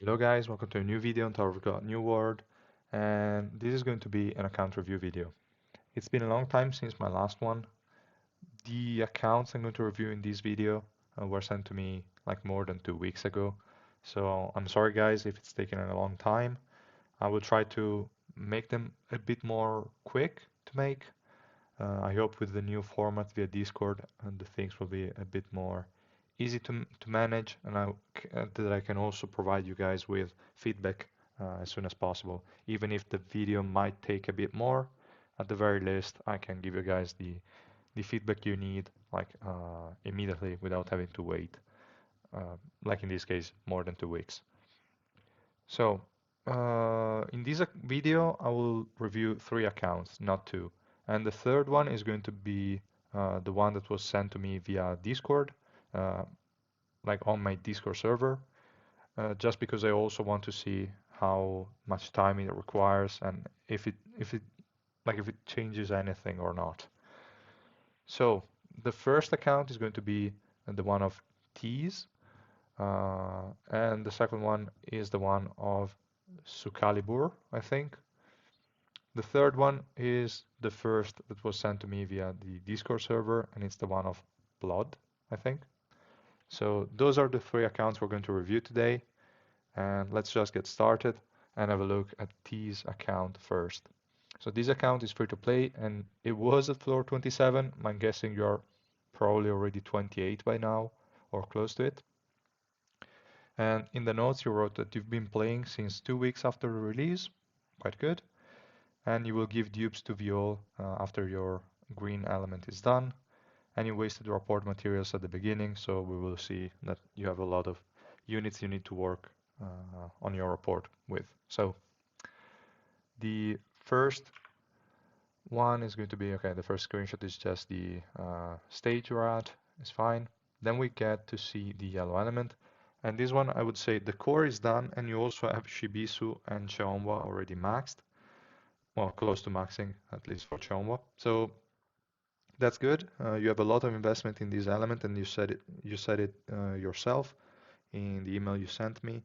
Hello guys, welcome to a new video on Tower of God New World, and this is going to be an account review video. It's been a long time since my last one. The accounts I'm going to review in this video were sent to me like more than 2 weeks ago, so I'm sorry guys if it's taken a long time. I will try to make them a bit more quick to make. I hope with the new format via Discord, the things will be a bit more easy to manage, and that I can also provide you guys with feedback as soon as possible. Even if the video might take a bit more, at the very least, I can give you guys the feedback you need like immediately without having to wait, like in this case, more than 2 weeks. So, in this video, I will review 3 accounts, not 2. And the third one is going to be the one that was sent to me via Discord, uh, like on my Discord server, just because I also want to see how much time it requires and if it changes anything or not. So, the first account is going to be the one of Tizz, and the second one is the one of Sukalibur, I think. The third one is the first that was sent to me via the Discord server, and it's the one of Plod, I think. So those are the 3 accounts we're going to review today, and let's just get started and have a look at T's account first. So this account is free to play, and it was at floor 27. I'm guessing you're probably already 28 by now, or close to it. And in the notes you wrote that you've been playing since 2 weeks after the release. Quite good. And you will give dupes to Viol after your green element is done. And you wasted report materials at the beginning, so we will see that you have a lot of units you need to work on your report with. So the first one is going to be, okay, the first screenshot is just the stage you're at, it's fine. Then we get to see the yellow element. And this one, I would say the core is done, and you also have Shibisu and Cheonwa already maxed. Well, close to maxing, at least for Cheonwa. So that's good. You have a lot of investment in this element, and you said it yourself in the email you sent me.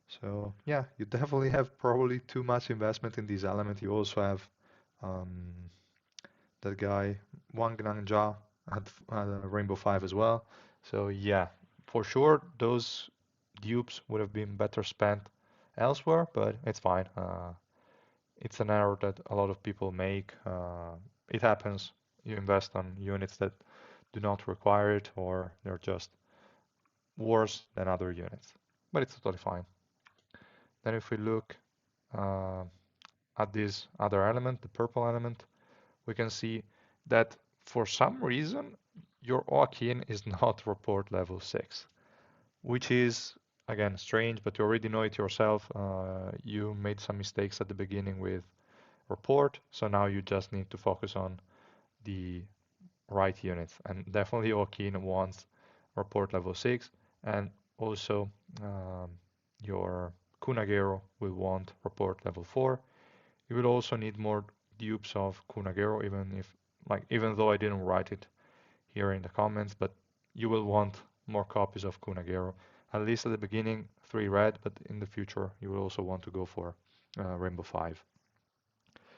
So yeah, you definitely have probably too much investment in this element. You also have um, that guy Wang Nangja at Rainbow 5 as well. So yeah, for sure those dupes would have been better spent elsewhere, but it's fine. It's an error that a lot of people make. It happens. You invest on units that do not require it, or they're just worse than other units. But it's totally fine. Then if we look uh, at this other element, the purple element, we can see that for some reason your Oakin is not report level 6, which is again strange, but you already know it yourself. You made some mistakes at the beginning with report, so now you just need to focus on the right units. And definitely Oakin wants report level 6, and also um, your Kunagero will want report level 4. You will also need more dupes of Kunagero, even though I didn't write it here in the comments, but you will want more copies of Kunagero. At least at the beginning, 3 red, but in the future you will also want to go for Rainbow 5.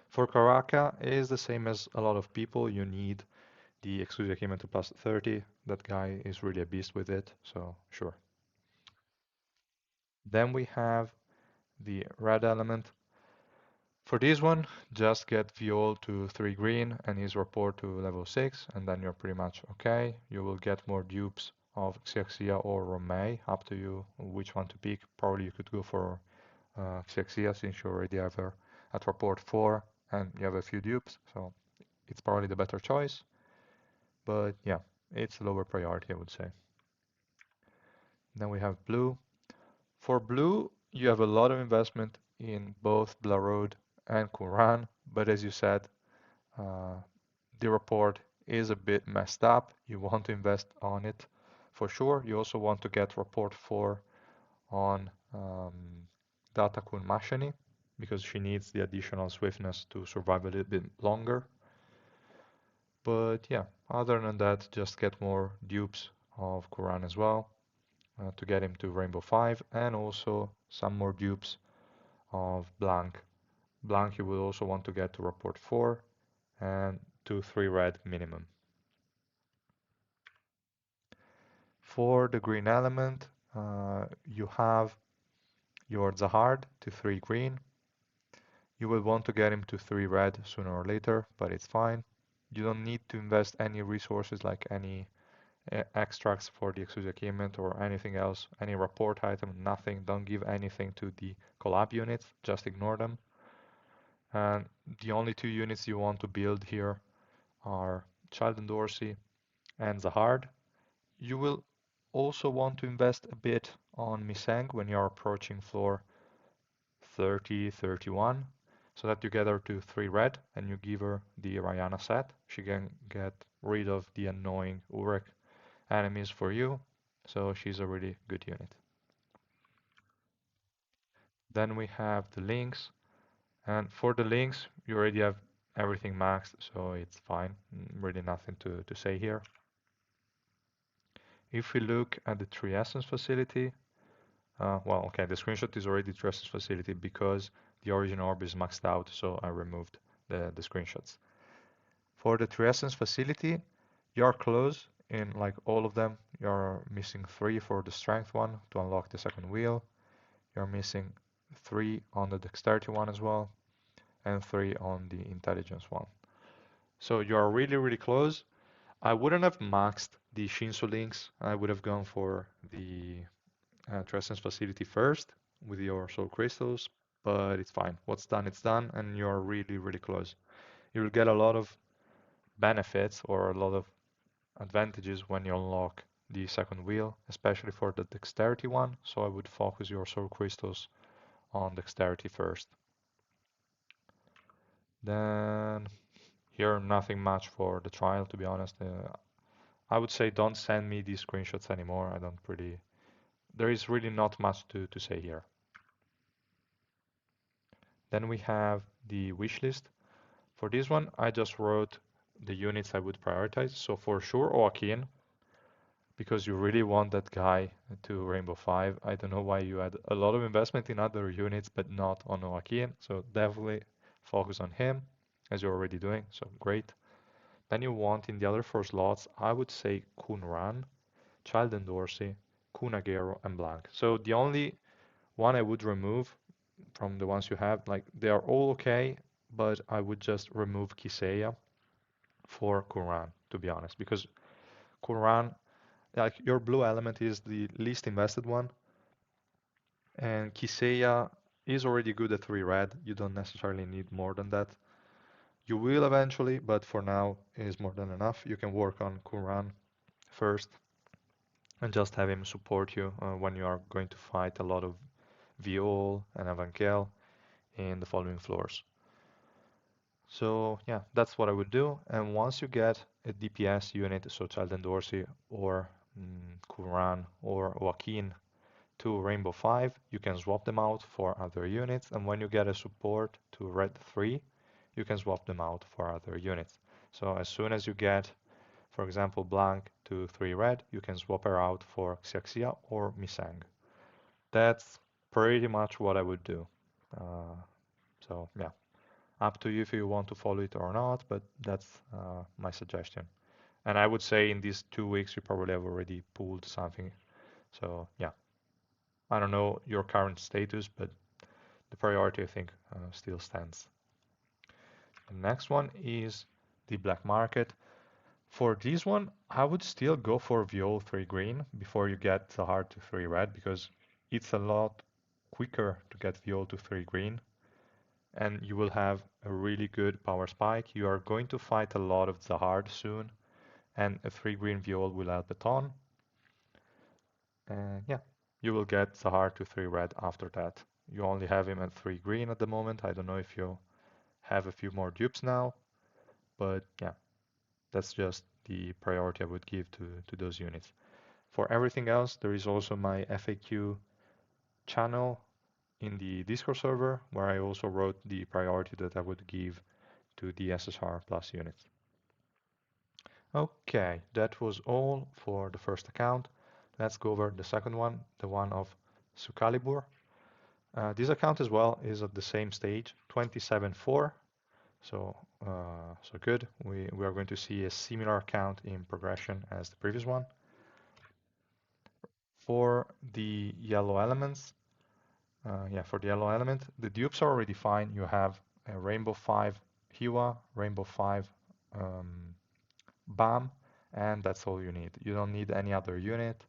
For Karaka, it is the same as a lot of people. You need the exclusive achievement to plus 30. That guy is really a beast with it, so sure. Then we have the red element. For this one, just get Viol to 3 green and his report to level 6, and then you're pretty much okay. You will get more dupes of Xiaxia or Romei, up to you which one to pick. Probably you could go for Xiaxia since you already have her at report 4 and you have a few dupes, so it's probably the better choice. But yeah, it's lower priority, I would say. Then we have blue. For blue, you have a lot of investment in both Blarode and Quran, but as you said, uh, the report is a bit messed up. You want to invest on it for sure. You also want to get report 4 on Datakun Mashani because she needs the additional swiftness to survive a little bit longer. But yeah, other than that, just get more dupes of Quran as well. to get him to Rainbow 5, and also some more dupes of Blanc. Blanc you will also want to get to Rapport 4 and to 3 red minimum. For the green element, you have your Zahard to 3 green. You will want to get him to 3 red sooner or later, but it's fine. You don't need to invest any resources like any extracts for the exclusive achievement or anything else, any rapport item, nothing. Don't give anything to the collab units, just ignore them. And the only 2 units you want to build here are Child and Dorsey and Zahard. You will also want to invest a bit on Miseng when you're approaching floor 30, 31, so that you get her to 3 red and you give her the Rayana set. She can get rid of the annoying Urek enemies for you, so she's a really good unit. Then we have the links, and for the links you already have everything maxed, so it's fine. Really nothing to say here. If we look at the 3 Essence facility, well, okay, the screenshot is already 3 Essence facility because the origin orb is maxed out, so I removed the screenshots. For the 3 Essence facility, you're close in like all of them. You're missing 3 for the strength one to unlock the second wheel. You're missing 3 on the dexterity one as well, and 3 on the intelligence one. So you're really, really close. I wouldn't have maxed the Shinsu links. I would have gone for the Essence facility first with your soul crystals, but it's fine. What's done, it's done, and you're really, really close. You will get a lot of benefits or a lot of advantages when you unlock the second wheel, especially for the dexterity one. So I would focus your soul crystals on dexterity first. Then here, nothing much for the trial, to be honest. I would say don't send me these screenshots anymore. I don't really, there is really not much to say here. Then we have the wish list. For this one, I just wrote the units I would prioritize. So for sure, Oakin, because you really want that guy to Rainbow 5. I don't know why you had a lot of investment in other units, but not on Oakin. So definitely focus on him, as you're already doing. So great. Then you want in the other 4 slots, I would say Kunran, Child and Dorsey, Kunagero, and Blanc. So the only one I would remove from the ones you have, like they are all okay, but I would just remove Kiseiya for Kunran, to be honest, because Kunran, like your blue element is the least invested one, and Kiseiya is already good at 3 red. You don't necessarily need more than that. You will eventually, but for now is more than enough. You can work on Kunran first and just have him support you when you are going to fight a lot of Viol and Avankel in the following floors. So yeah, that's what I would do. And once you get a DPS unit, so Child and Dorsey or Kuran or Joaquin to Rainbow 5, you can swap them out for other units. And when you get a support to Red 3, you can swap them out for other units. So as soon as you get, for example, Blanc to 3 red, you can swap her out for Xiaxia or Misang. That's pretty much what I would do. So yeah, up to you if you want to follow it or not, but that's my suggestion. And I would say in these 2 weeks you probably have already pulled something. So yeah, I don't know your current status, but the priority I think still stands. The next one is the black market. For this one, I would still go for Viol 3 green before you get the hard to 3 red because it's a lot quicker to get Viol to 3 green and you will have a really good power spike. You are going to fight a lot of Zahard soon and a 3 green Viol will help a ton. And yeah, you will get Zahard to 3 red after that. You only have him at 3 green at the moment. I don't know if you have a few more dupes now, but yeah, that's just the priority I would give to those units. For everything else, there is also my FAQ channel in the Discord server where I also wrote the priority that I would give to the SSR plus units. Okay, that was all for the first account. Let's go over the second one, the one of Sukalibur. This account as well is at the same stage, 27.4. So, so good. We are going to see a similar account in progression as the previous one. For the yellow elements, for the yellow element, the dupes are already fine. You have a Rainbow 5 Hiwa, Rainbow 5 BAM, and that's all you need. You don't need any other unit.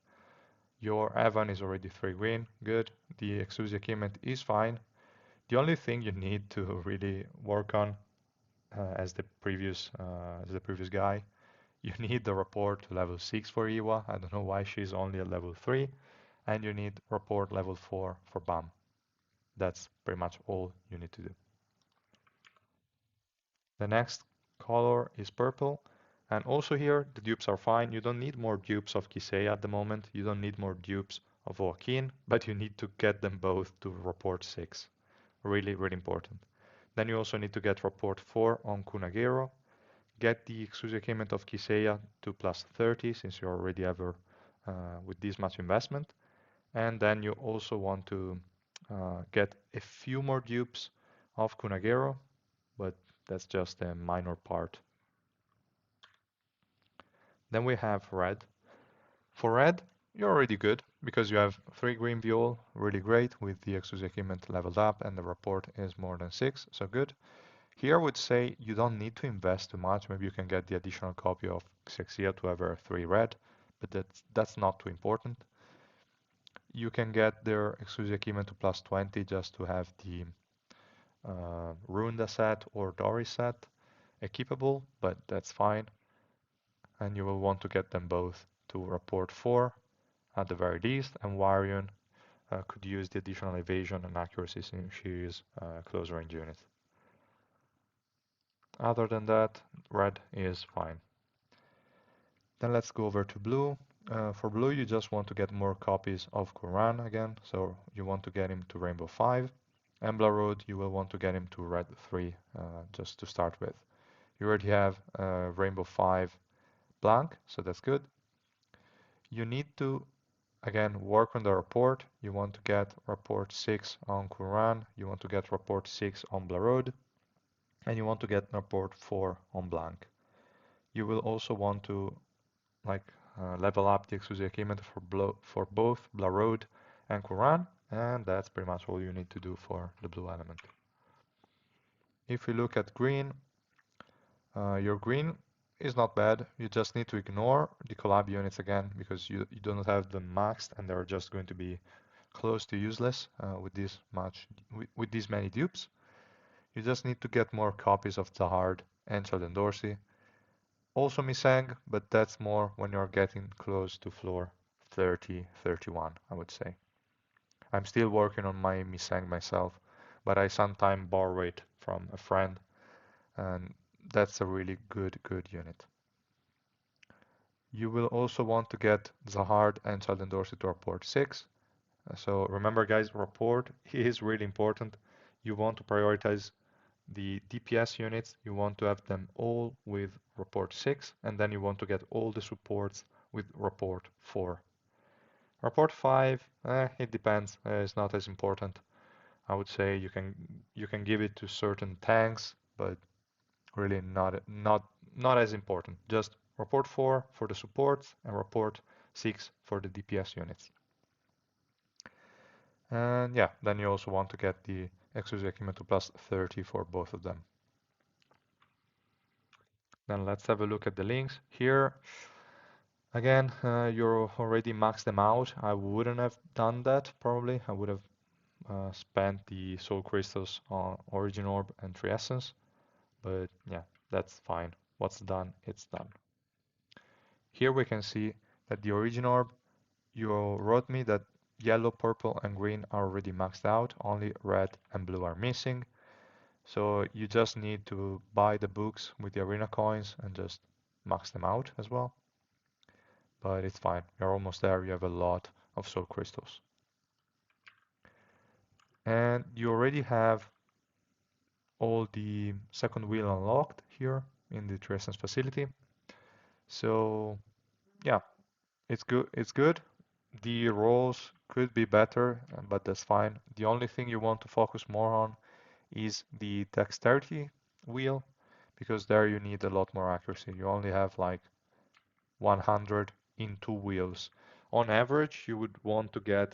Your Evan is already 3 green, good. The Exusia equipment is fine. The only thing you need to really work on, as the previous guy, you need the report level 6 for Iwa. I don't know why she's only at level 3, and you need report level 4 for BAM. That's pretty much all you need to do. The next color is purple. And also here, the dupes are fine. You don't need more dupes of Kisei at the moment. You don't need more dupes of Joaquin, but you need to get them both to report 6. Really, really important. Then you also need to get report 4 on Kunagero. Get the exclusive of Kiseiya to plus 30 since you're already ever with this much investment. And then you also want to get a few more dupes of Kunagero, but that's just a minor part. Then we have red. For red, you're already good because you have 3 green Viol, really great with the exclusive equipment leveled up and the report is more than 6, so good. Here I would say you don't need to invest too much. Maybe you can get the additional copy of Xexia to have a 3 red, but that's not too important. You can get their exclusive equipment to plus 20 just to have the Runda set or Dory set equipable, but that's fine. And you will want to get them both to report 4 at the very least, and Warion could use the additional evasion and accuracy since she is a close range unit. Other than that, red is fine. Then let's go over to blue. For blue, you just want to get more copies of Quran again, so you want to get him to Rainbow 5. Embla Road, you will want to get him to Red 3, just to start with. You already have Rainbow 5 blank, so that's good. You need to, again, work on the report. You want to get report 6 on Quran, you want to get report 6 on Blarod, and you want to get report 4 on blank. You will also want to level up the exclusive equipment for both Blarod and Quran, and that's pretty much all you need to do for the blue element. If we look at green, your green is not bad. You just need to ignore the collab units again because you don't have them maxed and they're just going to be close to useless with these many dupes. You just need to get more copies of Zahard and Sheldon Dorsey. Also Misang, but that's more when you're getting close to floor 30, 31, I would say. I'm still working on my Misang myself, but I sometimes borrow it from a friend, and that's a really good unit. You will also want to get Zahard and Sheldon Dorsey to report 6. So remember guys, report is really important. You want to prioritize the DPS units, you want to have them all with report 6, and then you want to get all the supports with report 4. Report 5, it depends, it's not as important. I would say you can give it to certain tanks, but really not as important. Just report 4 for the supports and report 6 for the DPS units. And yeah, then you also want to get the exclusive equipment to plus 30 for both of them. Then let's have a look at the links here. Again, you're already maxed them out. I wouldn't have done that probably. I would have spent the soul crystals on origin orb and tree essence, but yeah, that's fine. What's done, it's done. Here we can see that the origin orb, you wrote me that yellow, purple, and green are already maxed out. Only red and blue are missing. So you just need to buy the books with the arena coins and just max them out as well. But it's fine, you're almost there, you have a lot of soul crystals. And you already have all the second wheel unlocked here in the Essence facility. So yeah, it's good. The rolls could be better, but that's fine. The only thing you want to focus more on is the dexterity wheel, because there you need a lot more accuracy. You only have like 100 in two wheels. On average, you would want to get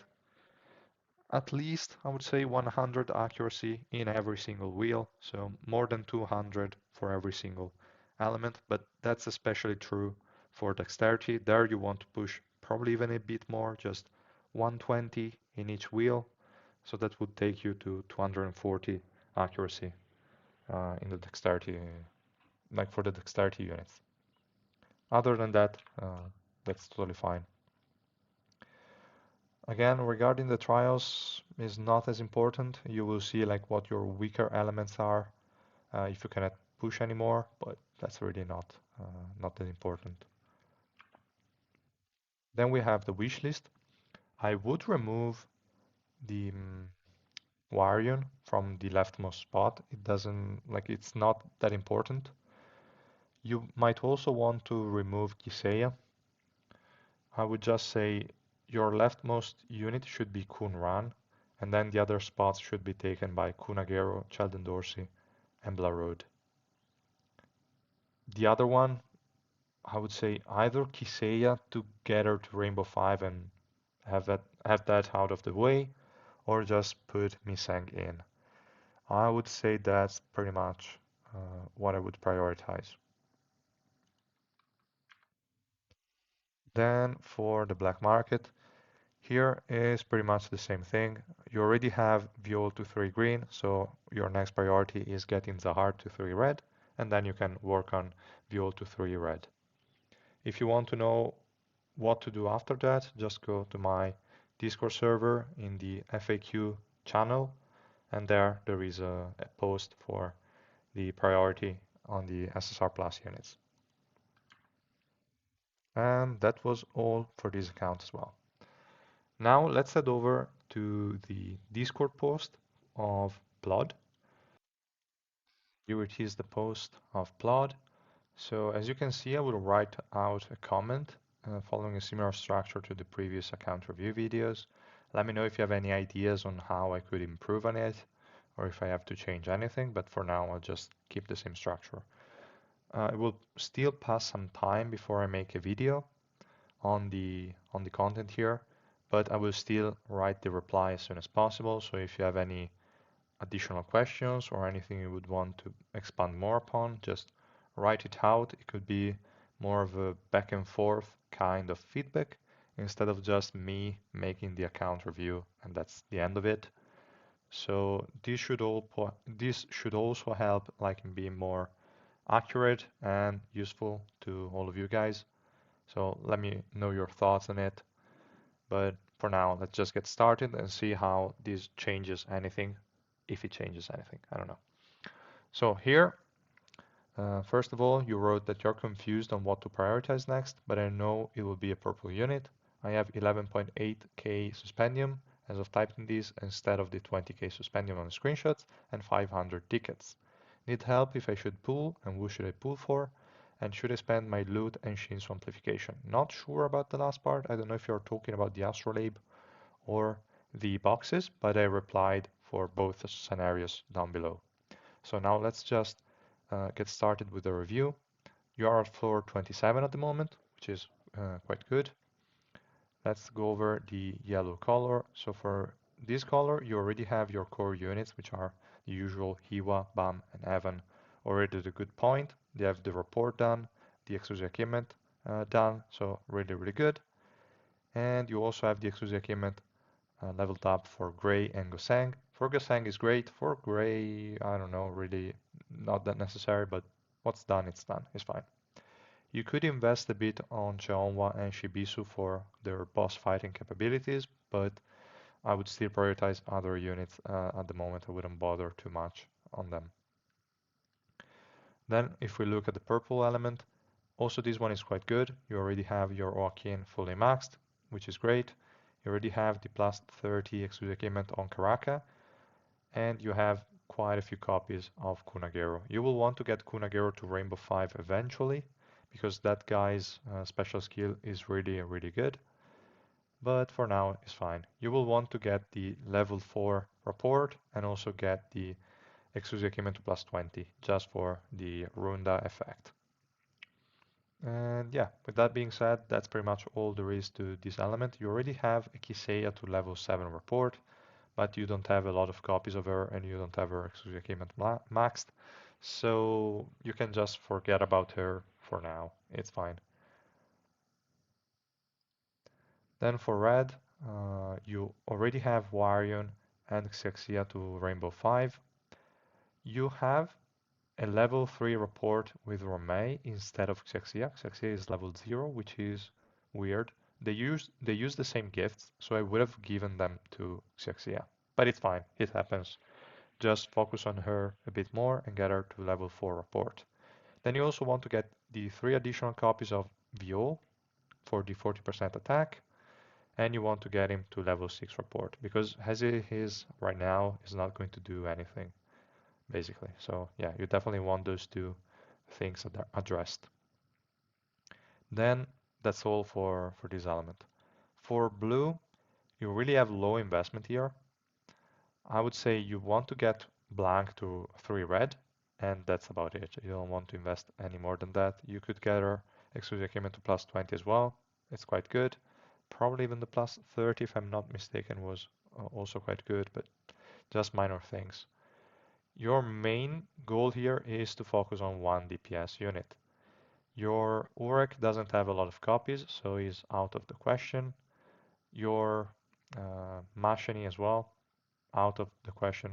at least, I would say, 100 accuracy in every single wheel, so more than 200 for every single element, but that's especially true for dexterity. There you want to push probably even a bit more, just 120 in each wheel, so that would take you to 240 accuracy in the dexterity, like for the dexterity units. Other than that, that's totally fine. Again, regarding the trials is not as important. You will see like what your weaker elements are if you cannot push anymore, but that's really not that important. Then we have the wish list. I would remove the Warion from the leftmost spot. It doesn't like it's not that important. You might also want to remove Kiseiya. I would just say your leftmost unit should be Kunran, and then the other spots should be taken by Kunagero, Sheldon Dorsey, and Blarode. The other one, I would say either Kiseiya to get her to Rainbow 5 and have that out of the way, or just put Misang in. I would say that's pretty much what I would prioritize. Then for the black market, here is pretty much the same thing. You already have Viol to 3 green, so your next priority is getting Zahar to 3 red, and then you can work on Viol to 3 red. If you want to know what to do after that, just go to my Discord server in the FAQ channel, and there is a post for the priority on the SSR Plus units. And that was all for this account as well. Now let's head over to the Discord post of Plod. Here it is, the post of Plod. So as you can see, I will write out a comment following a similar structure to the previous account review videos. Let me know if you have any ideas on how I could improve on it or if I have to change anything, but for now I'll just keep the same structure. It will still pass some time before I make a video on the content here, but I will still write the reply as soon as possible. So if you have any additional questions or anything you would want to expand more upon, just write it out. It could be more of a back and forth kind of feedback instead of just me making the account review and that's the end of it. So this should also help like in being more accurate and useful to all of you guys. So let me know your thoughts on it. But for now, let's just get started and see how this changes anything, if it changes anything. I don't know. So here, first of all, you wrote that you're confused on what to prioritize next, but I know it will be a purple unit. I have 11.8k suspendium as of typing this instead of the 20k suspendium on the screenshots and 500 tickets. Need help if I should pull and who should I pull for? And should I spend my loot and Shinsu amplification? Not sure about the last part. I don't know if you're talking about the astrolabe or the boxes, but I replied for both scenarios down below. So now let's just get started with the review. You are at floor 27 at the moment, which is quite good. Let's go over the yellow color. So for this color, you already have your core units, which are the usual Hiwa, Bam, and Evan, already at a good point. They have the report done, the exclusive equipment done, so really, really good. And you also have the exclusive equipment leveled up for Gray and Gosang. For Gosang is great. For Gray, I don't know, really not that necessary, but what's done, it's done. It's fine. You could invest a bit on Cheonwa and Shibisu for their boss fighting capabilities, but I would still prioritize other units at the moment. I wouldn't bother too much on them. Then if we look at the purple element, also this one is quite good. You already have your Oakin fully maxed, which is great. You already have the plus 30 exclusive equipment on Karaka, and you have quite a few copies of Kunagero. You will want to get Kunagero to Rainbow 5 eventually, because that guy's special skill is really, really good. but for now it's fine. You will want to get the level 4 report and also get the exclusive achievement to plus 20 just for the Runda effect. And yeah, with that being said, that's pretty much all there is to this element. You already have a Kiseiya to level 7 report, but you don't have a lot of copies of her and you don't have her exclusive achievement maxed. So you can just forget about her for now. It's fine. Then for red, you already have Warion and Xexia to Rainbow 5. You have a level 3 report with Romei instead of Xexia. Xexia is level 0, which is weird. They use the same gifts, so I would have given them to Xexia. But it's fine, it happens. Just focus on her a bit more and get her to level 4 report. Then you also want to get the 3 additional copies of Viol for the 40% attack, and you want to get him to level 6 report, because as he is right now, is not going to do anything, basically. So yeah, you definitely want those two things addressed. Then that's all for this element. For blue, you really have low investment here. I would say you want to get blank to 3 red, and that's about it. You don't want to invest any more than that. You could get her exclusive achievement to plus 20 as well. It's quite good. Probably even the plus 30, if I'm not mistaken, was also quite good, but just minor things. Your main goal here is to focus on one DPS unit. Your Urek doesn't have a lot of copies, so he's out of the question. Your Mashani as well, out of the question.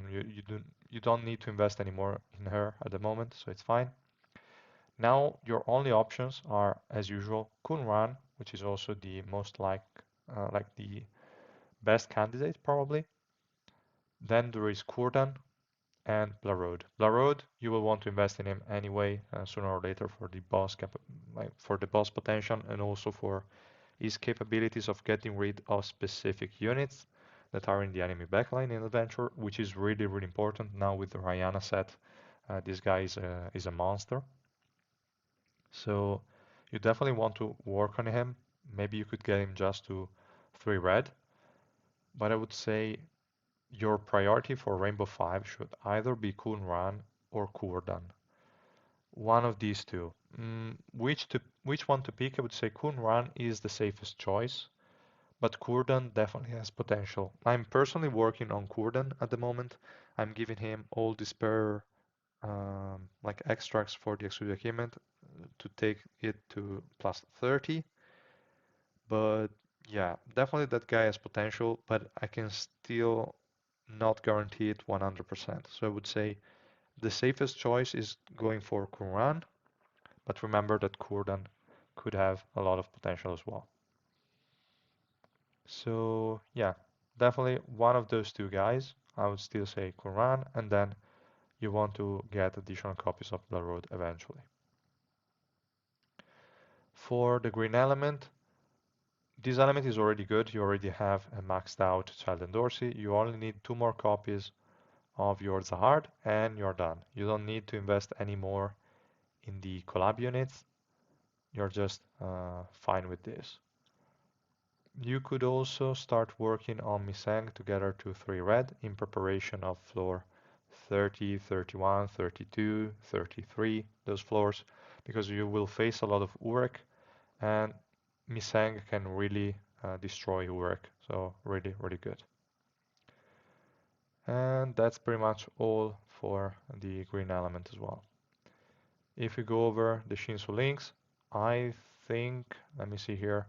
You don't need to invest anymore in her at the moment, so it's fine. Now your only options are, as usual, Kunran, which is also the most like the best candidate probably. Then there is Kurdan and Blarod. Blarod, you will want to invest in him anyway, sooner or later for the for the boss potential and also for his capabilities of getting rid of specific units that are in the enemy backline in Adventure, which is really, really important now with the Ryana set. This guy is a monster. So you definitely want to work on him. Maybe you could get him just to 3 red, but I would say your priority for Rainbow 5 should either be Kunran or Kurdan. One of these two. Which one to pick? I would say Kunran is the safest choice, but Kurdan definitely has potential. I'm personally working on Kurdan at the moment. I'm giving him all the spare like extracts for the exclusive achievement to take it to plus 30. But yeah, definitely that guy has potential, but I can still not guarantee it 100%. So I would say the safest choice is going for Quran, but remember that Kurdan could have a lot of potential as well. So yeah, definitely one of those two guys. I would still say Quran, and then you want to get additional copies of Blood Road eventually. For the green element, this element is already good. You already have a maxed out Child and Dorsey. You only need 2 more copies of your Zahard and you're done. You don't need to invest any more in the collab units. You're just fine with this. You could also start working on Misang to get her to 3 red in preparation of floor 30, 31, 32, 33, those floors, because you will face a lot of Urek and Misang can really destroy Urek, so really, really good. And that's pretty much all for the green element as well. If we go over the Shinsu links, I think, let me see here.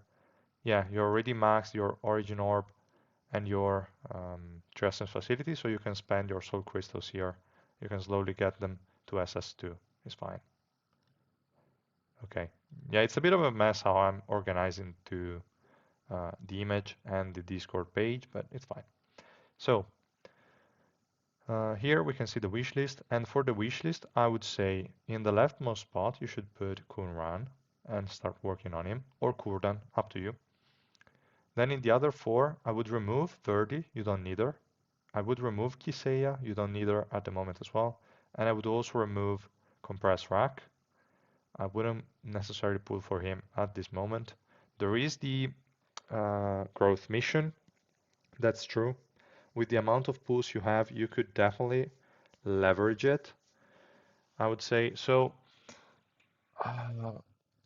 Yeah, you already maxed your Origin Orb and your Triessence facility, so you can spend your Soul Crystals here. You can slowly get them to SS2. It's fine. Okay. Yeah, it's a bit of a mess how I'm organizing to the image and the Discord page, but it's fine. So here we can see the wish list, and for the wish list, I would say in the leftmost spot you should put Kunran and start working on him, or Kurdan, up to you. Then in the other 4, I would remove 30, you don't need her. I would remove Kiseiya, you don't need her at the moment as well. And I would also remove Compress Rack. I wouldn't necessarily pull for him at this moment. There is the growth mission. That's true. With the amount of pools you have, you could definitely leverage it, I would say. So, uh,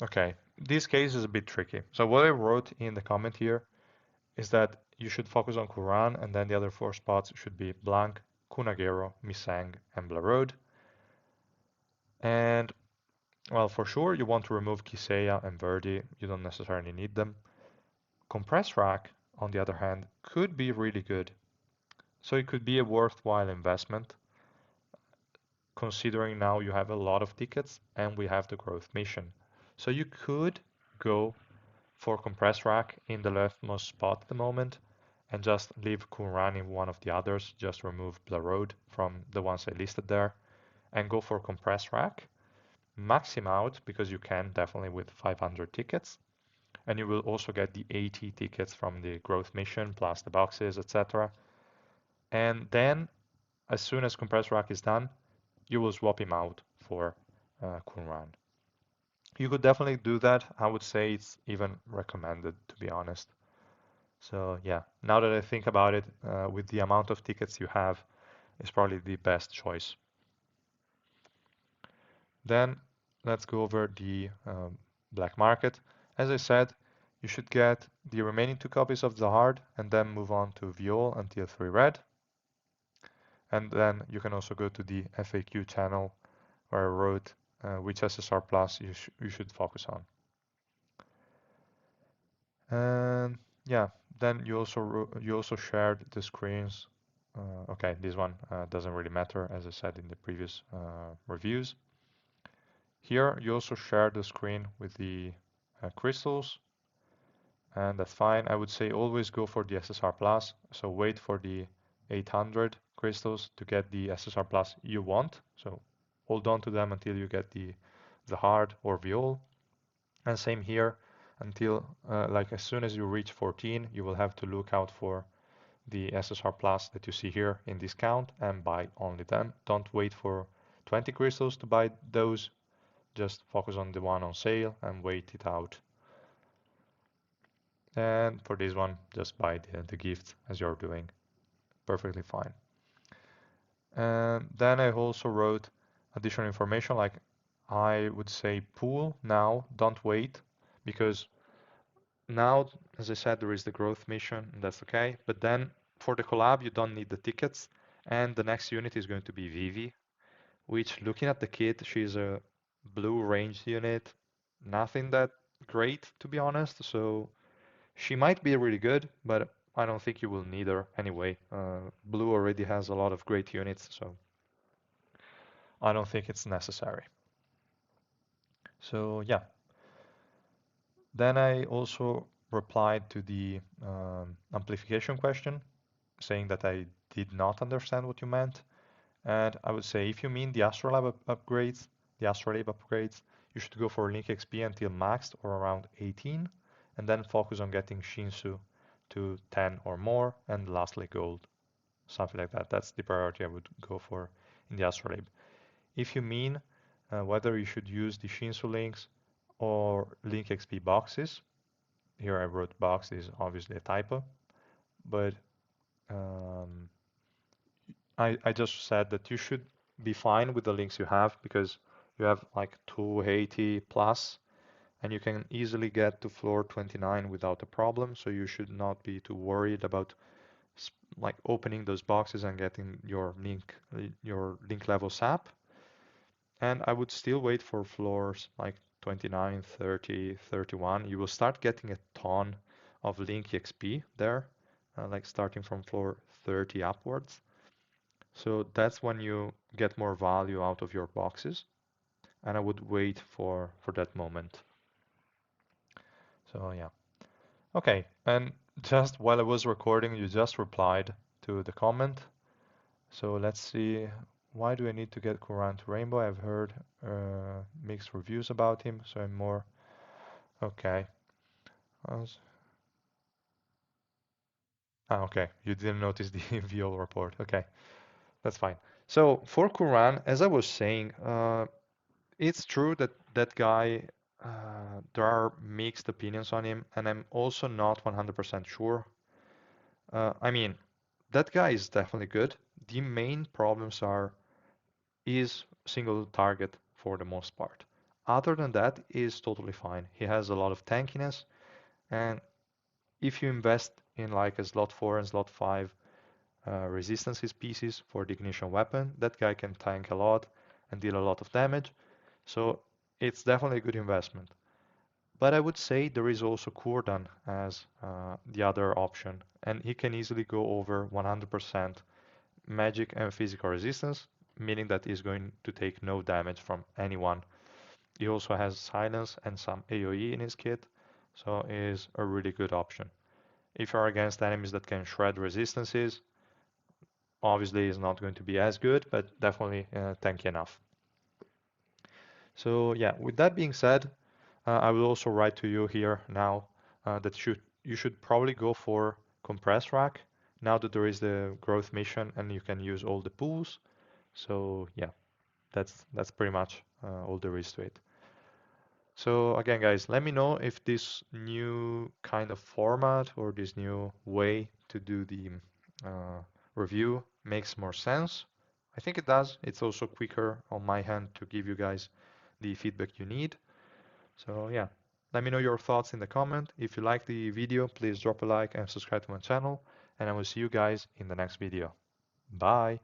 okay, this case is a bit tricky. So what I wrote in the comment here is that you should focus on Quran, and then the other four spots should be Blanc, Kunagero, Misang, and Blarode. And well, for sure, you want to remove Kisea and Verdi. You don't necessarily need them. Compress Rack, on the other hand, could be really good. So it could be a worthwhile investment, considering now you have a lot of tickets and we have the growth mission. So you could go for Compress Rack in the leftmost spot at the moment and just leave Kunran in one of the others. Just remove Blarode from the ones I listed there and go for Compress Rack. Max him out because you can definitely with 500 tickets. And you will also get the 80 tickets from the growth mission plus the boxes, etc. And then as soon as Compress Rack is done, you will swap him out for Kunran. You could definitely do that. I would say it's even recommended, to be honest. So yeah, now that I think about it, with the amount of tickets you have, it's probably the best choice. Then let's go over the black market. As I said, you should get the remaining 2 copies of the hard and then move on to Viol until 3 red. And then you can also go to the FAQ channel where I wrote which SSR plus you should focus on. And yeah, then you also shared the screens. Okay, this one doesn't really matter, as I said in the previous reviews. Here you also share the screen with the crystals, and that's fine. I would say always go for the SSR plus. So wait for the 800 crystals to get the SSR plus you want. So hold on to them until you get the hard or viol. And same here until like as soon as you reach 14, you will have to look out for the SSR plus that you see here in discount and buy only them. Don't wait for 20 crystals to buy those. Just focus on the one on sale and wait it out. And for this one, just buy the gift as you're doing. Perfectly fine. And then I also wrote additional information like I would say pool now, don't wait, because now, as I said, there is the growth mission, and that's okay. But then for the collab, you don't need the tickets. And the next unit is going to be Vivi, which looking at the kit, she's a blue ranged unit. Nothing that great, to be honest. So she might be really good, but I don't think you will need her anyway. Blue already has a lot of great units, so I don't think it's necessary. So yeah. Then I also replied to the amplification question, saying that I did not understand what you meant. And I would say if you mean the Astrolab upgrades, you should go for Link XP until maxed or around 18, and then focus on getting Shinsu to 10 or more, and lastly gold, something like that. That's the priority I would go for in the Astrolab. If you mean whether you should use the Shinsu links or Link XP boxes, here I wrote box is obviously a typo, but um, I just said that you should be fine with the links you have because you have like 280 plus and you can easily get to floor 29 without a problem. So you should not be too worried about like opening those boxes and getting your link level sap. And I would still wait for floors like 29, 30, 31. You will start getting a ton of link XP there, like starting from floor 30 upwards. So that's when you get more value out of your boxes. And I would wait for that moment. So yeah. Okay, and just while I was recording, you just replied to the comment. So let's see. Why do I need to get Quran to Rainbow? I've heard mixed reviews about him, so I'm more okay. Okay. You didn't notice the VO report. Okay, that's fine. So for Quran, as I was saying, it's true that that guy there are mixed opinions on him, and I'm also not 100% sure. I mean, that guy is definitely good. The main problems are is single target for the most part. Other than that, is totally fine. He has a lot of tankiness, and if you invest in like a slot 4 and slot 5 resistances pieces for the ignition weapon, that guy can tank a lot and deal a lot of damage. So it's definitely a good investment. But I would say there is also Kurdan as the other option, and he can easily go over 100% magic and physical resistance, meaning that he's going to take no damage from anyone. He also has silence and some AoE in his kit, so is a really good option. If you're against enemies that can shred resistances, obviously is not going to be as good, but definitely tanky enough. So yeah, with that being said, I will also write to you here now that you should probably go for compress rack now that there is the growth mission and you can use all the pools. So yeah, that's pretty much all there is to it. So again, guys, let me know if this new kind of format or this new way to do the uh, review makes more sense. I think it does. It's also quicker on my hand to give you guys the feedback you need. So yeah, let me know your thoughts in the comment. If you like the video, please drop a like and subscribe to my channel, and I will see you guys in the next video. Bye.